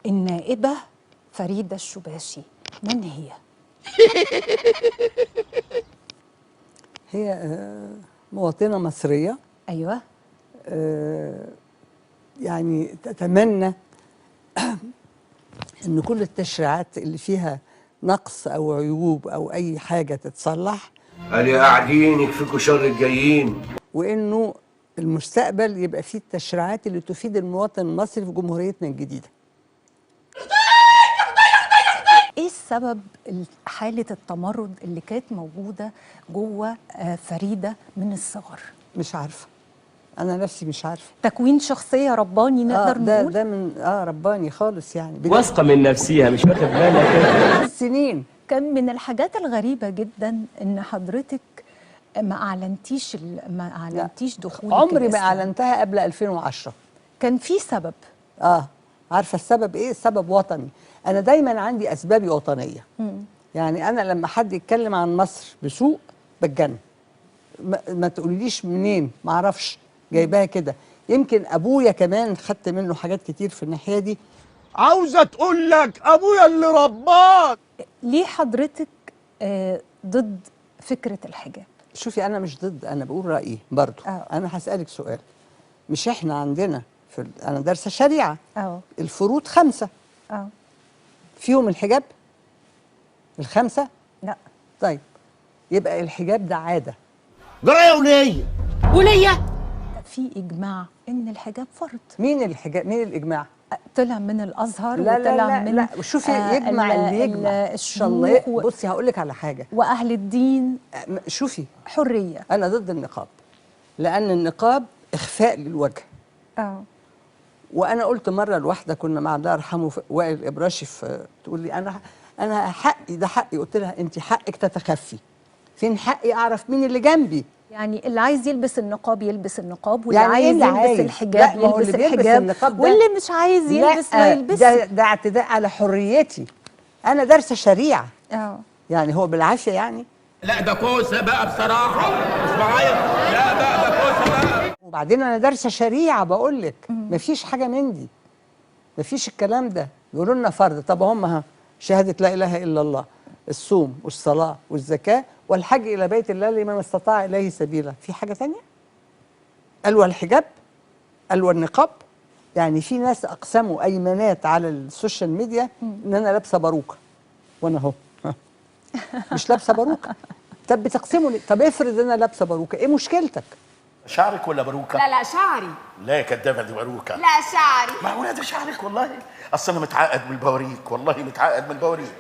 النائبة فريدة الشباشي، من هي؟ هي مواطنة مصرية. أيوة. يعني تتمنى إن كل التشريعات اللي فيها نقص أو عيوب أو أي حاجة تتصلح. قال قاعدين يكفيكوا شر الجايين. وإنه المستقبل يبقى فيه التشريعات اللي تفيد المواطن المصري في جمهوريتنا الجديدة. ايه السبب حالة التمرد اللي كانت موجودة جوه فريدة من الصغر؟ مش عارفة، أنا نفسي مش عارفة. تكوين شخصية رباني نقدر نقول؟ ده من رباني خالص يعني. واثقة من نفسها مش واخد بالك. سنين. كان من الحاجات الغريبة جدا إن حضرتك ما أعلنتيش دخولك عمري ما أعلنتها قبل 2010. كان في سبب؟ عارفة السبب إيه؟ سبب وطني. أنا دايما عندي أسبابي وطنية. يعني أنا لما حد يتكلم عن مصر بسوء بتجنن. ما تقوليليش منين، ما أعرفش، جايباها كده. يمكن أبويا كمان خدت منه حاجات كتير في الناحية دي. عاوزة تقول لك أبويا اللي رباك. ليه حضرتك ضد فكرة الحجاب؟ شوفي، أنا مش ضد، أنا بقول رأيي برضو. أنا هسألك سؤال. مش إحنا عندنا أنا دارسة شريعة. الفروض 5. فيهم الحجاب؟ ال5؟ لا. طيب يبقى الحجاب ده عادة. جرى يا ولية ولية. في إجماع إن الحجاب فرض. مين الحجاب؟ مين الإجماع؟ طلع من الأزهر لا وطلع لا من لا. شوفي يجمع اللي يجمع الشيوخ بصي هقول لك على حاجة. وأهل الدين. شوفي، حرية. أنا ضد النقاب، لأن النقاب إخفاء للوجه. وأنا قلت مرة لواحدة كنا مع الله يرحمه وائل الإبراشي، تقول لي أنا حقي، ده حقي. قلت لها أنت حقك تتخفي، فين حقي أعرف مين اللي جنبي؟ يعني اللي عايز يلبس النقاب يلبس النقاب، واللي يعني عايز يلبس الحجاب يلبس الحجاب، واللي مش عايز يلبس ما يلبسش. ده اعتداء على حريتي. أنا دارسة شريعة. يعني هو بالعافية يعني؟ لا ده كوسة بقى بصراحة، مش معايا. لا بقى ده كوسة بقى. وبعدين أنا دارسة شريعة بقول لك، مفيش حاجة من دي، مفيش الكلام ده. يقولوا لنا فرض. طب هم شهادة لا إله إلا الله، الصوم والصلاة والزكاة والحج إلى بيت الله لمن استطاع إليه سبيلا. في حاجة ثانية؟ قالوا الحجاب، قالوا النقاب. يعني في ناس أقسموا أيمانات على السوشيال ميديا إن أنا لابسة باروكة، وأنا أهو مش لابسة باروكة. طب بتقسموا ليه؟ طب افرض أنا لابسة باروكة، إيه مشكلتك؟ شعرك ولا باروكة؟ لا شعري. لا يا كدابة، دي باروكة. لا شعري. معقولة ده شعرك والله؟ أصل أنا متعقد من البواريك، والله متعقد من البواريك.